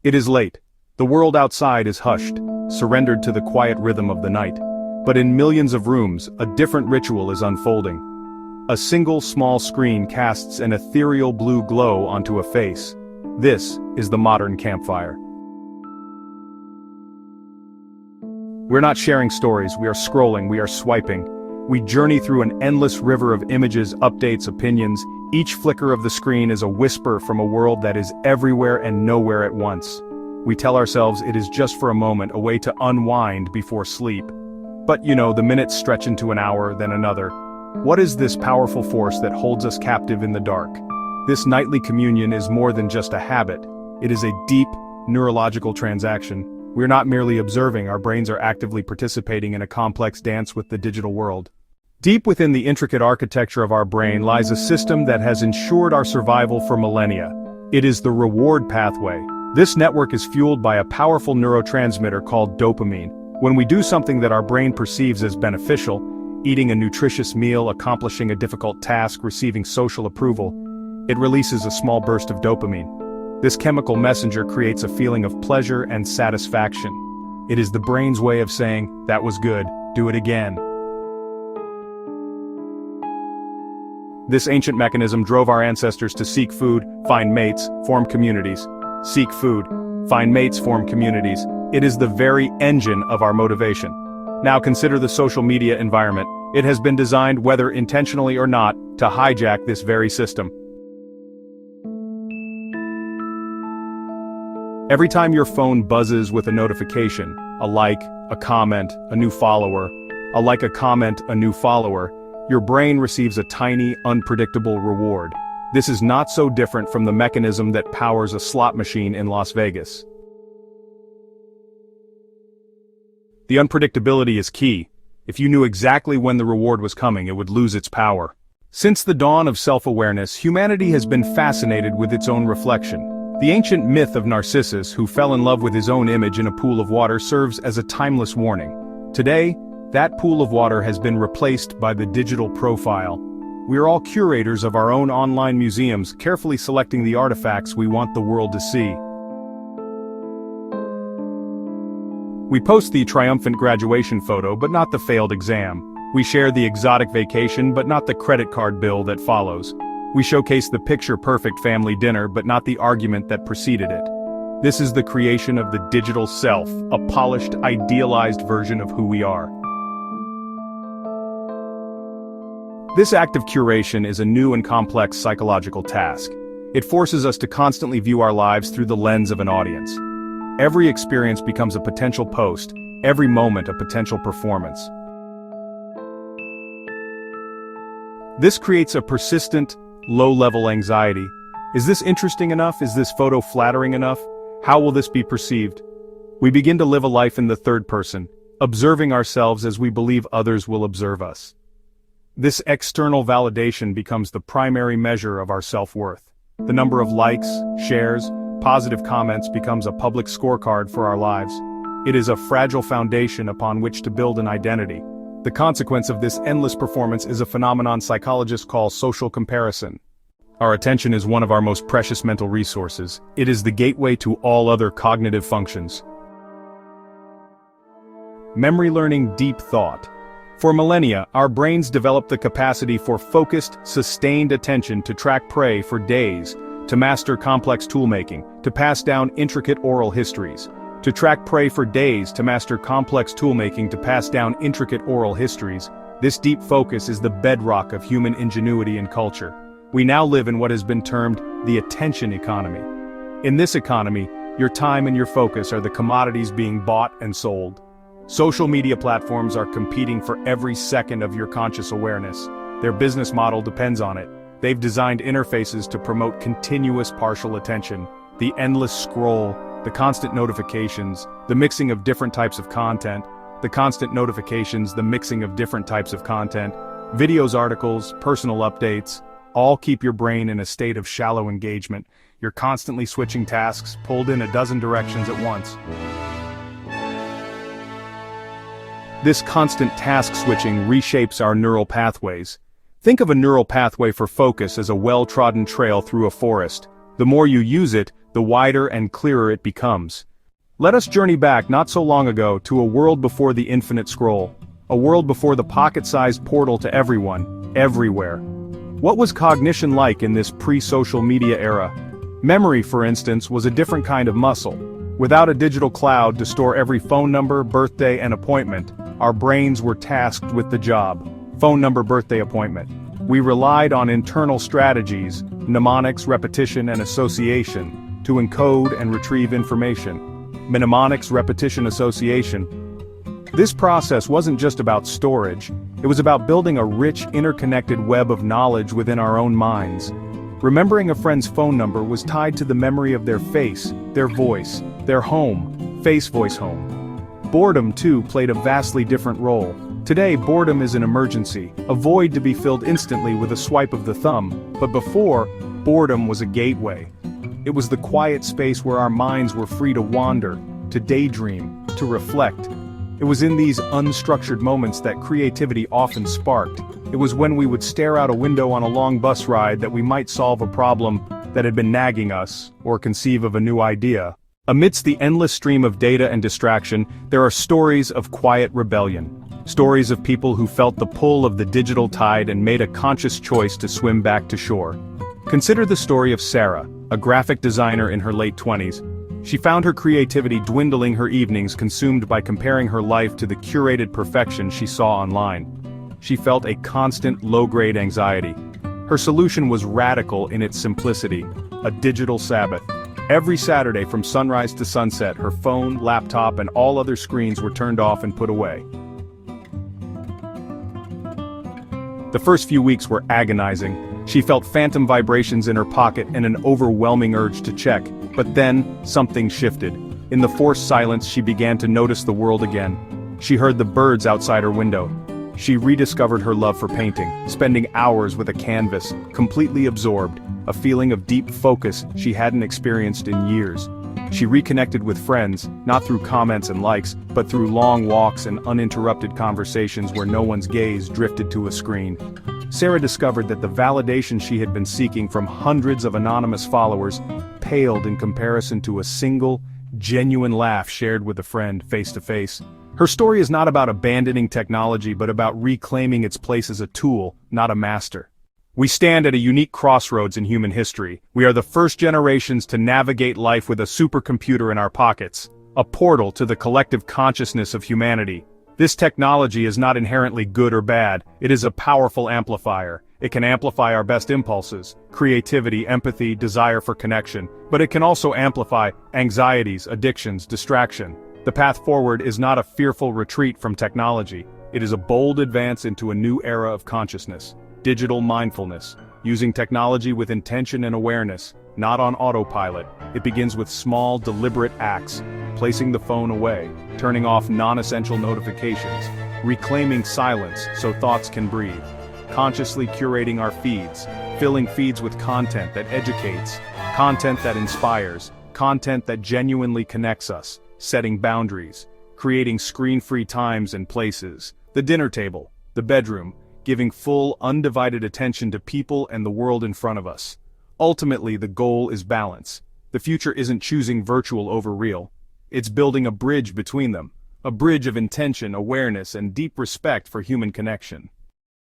It is late. The world outside is hushed, surrendered to the quiet rhythm of the night. But in millions of rooms, a different ritual is unfolding. A single small screen casts an ethereal blue glow onto a face. This is the modern campfire. We're not sharing stories, we are scrolling, we are swiping. We journey through an endless river of images, updates, opinions. Each flicker of the screen is a whisper from a world that is everywhere and nowhere at once. We tell ourselves it is just for a moment, a way to unwind before sleep. But the minutes stretch into an hour, then another. What is this powerful force that holds us captive in the dark? This nightly communion is more than just a habit. It is a deep, neurological transaction. We're not merely observing, our brains are actively participating in a complex dance with the digital world. Deep within the intricate architecture of our brain lies a system that has ensured our survival for millennia. It is the reward pathway. This network is fueled by a powerful neurotransmitter called dopamine. When we do something that our brain perceives as beneficial, eating a nutritious meal, accomplishing a difficult task, receiving social approval, it releases a small burst of dopamine. This chemical messenger creates a feeling of pleasure and satisfaction. It is the brain's way of saying, "That was good, do it again." This ancient mechanism drove our ancestors to seek food, find mates, form communities. Seek food, find mates, form communities. It is the very engine of our motivation. Now consider the social media environment. It has been designed, whether intentionally or not, to hijack this very system. Every time your phone buzzes with a notification, a like, a comment, a new follower, a like, a comment, a new follower, your brain receives a tiny, unpredictable reward. This is not so different from the mechanism that powers a slot machine in Las Vegas. The unpredictability is key. If you knew exactly when the reward was coming, it would lose its power. Since the dawn of self-awareness, humanity has been fascinated with its own reflection. The ancient myth of Narcissus, who fell in love with his own image in a pool of water, serves as a timeless warning. Today, that pool of water has been replaced by the digital profile. We are all curators of our own online museums, carefully selecting the artifacts we want the world to see. We post the triumphant graduation photo, but not the failed exam. We share the exotic vacation, but not the credit card bill that follows. We showcase the picture-perfect family dinner, but not the argument that preceded it. This is the creation of the digital self, a polished, idealized version of who we are. This act of curation is a new and complex psychological task. It forces us to constantly view our lives through the lens of an audience. Every experience becomes a potential post, every moment a potential performance. This creates a persistent, low-level anxiety. Is this interesting enough? Is this photo flattering enough? How will this be perceived? We begin to live a life in the third person, observing ourselves as we believe others will observe us. This external validation becomes the primary measure of our self-worth. The number of likes, shares, positive comments becomes a public scorecard for our lives. It is a fragile foundation upon which to build an identity. The consequence of this endless performance is a phenomenon psychologists call social comparison. Our attention is one of our most precious mental resources. It is the gateway to all other cognitive functions. Memory learning, deep thought. For millennia, our brains developed the capacity for focused, sustained attention to track prey for days, to master complex toolmaking, to pass down intricate oral histories. To track prey for days, to master complex toolmaking, to pass down intricate oral histories. This deep focus is the bedrock of human ingenuity and culture. We now live in what has been termed the attention economy. In this economy, your time and your focus are the commodities being bought and sold. Social media platforms are competing for every second of your conscious awareness. Their business model depends on it. They've designed interfaces to promote continuous partial attention, the endless scroll, the constant notifications, the mixing of different types of content, videos, articles, personal updates, all keep your brain in a state of shallow engagement. You're constantly switching tasks, pulled in a dozen directions at once. This constant task switching reshapes our neural pathways. Think of a neural pathway for focus as a well-trodden trail through a forest. The more you use it, the wider and clearer it becomes. Let us journey back not so long ago to a world before the infinite scroll, a world before the pocket-sized portal to everyone, everywhere. What was cognition like in this pre-social media era? Memory, for instance, was a different kind of muscle. Without a digital cloud to store every phone number, birthday, and appointment, our brains were tasked with the job. Phone number, birthday, appointment. We relied on internal strategies, mnemonics, repetition, and association, to encode and retrieve information. Mnemonics, repetition, association. This process wasn't just about storage, it was about building a rich, interconnected web of knowledge within our own minds. Remembering a friend's phone number was tied to the memory of their face, their voice, their home, face, voice, home. Boredom, too, played a vastly different role. Today, boredom is an emergency, a void to be filled instantly with a swipe of the thumb, but before, boredom was a gateway. It was the quiet space where our minds were free to wander, to daydream, to reflect. It was in these unstructured moments that creativity often sparked. It was when we would stare out a window on a long bus ride that we might solve a problem that had been nagging us, or conceive of a new idea. Amidst the endless stream of data and distraction, there are stories of quiet rebellion. Stories of people who felt the pull of the digital tide and made a conscious choice to swim back to shore. Consider the story of Sarah, a graphic designer in her late 20s. She found her creativity dwindling, her evenings consumed by comparing her life to the curated perfection she saw online. She felt a constant low-grade anxiety. Her solution was radical in its simplicity: a digital Sabbath. Every Saturday from sunrise to sunset, her phone, laptop, and all other screens were turned off and put away. The first few weeks were agonizing. She felt phantom vibrations in her pocket and an overwhelming urge to check. But then, something shifted. In the forced silence, she began to notice the world again. She heard the birds outside her window. She rediscovered her love for painting, spending hours with a canvas, completely absorbed, a feeling of deep focus she hadn't experienced in years. She reconnected with friends, not through comments and likes, but through long walks and uninterrupted conversations where no one's gaze drifted to a screen. Sarah discovered that the validation she had been seeking from hundreds of anonymous followers paled in comparison to a single, genuine laugh shared with a friend face to face. Her story is not about abandoning technology but about reclaiming its place as a tool, not a master. We stand at a unique crossroads in human history. We are the first generations to navigate life with a supercomputer in our pockets, a portal to the collective consciousness of humanity. This technology is not inherently good or bad, it is a powerful amplifier. It can amplify our best impulses, creativity, empathy, desire for connection, but it can also amplify anxieties, addictions, distraction. The path forward is not a fearful retreat from technology, it is a bold advance into a new era of consciousness, digital mindfulness, using technology with intention and awareness, not on autopilot. It begins with small, deliberate acts, placing the phone away, turning off non-essential notifications, reclaiming silence so thoughts can breathe, consciously curating our feeds, filling feeds with content that educates, content that inspires, content that genuinely connects us, setting boundaries, creating screen-free times and places, the dinner table, the bedroom, giving full, undivided attention to people and the world in front of us. Ultimately, the goal is balance. The future isn't choosing virtual over real. It's building a bridge between them, a bridge of intention, awareness, and deep respect for human connection.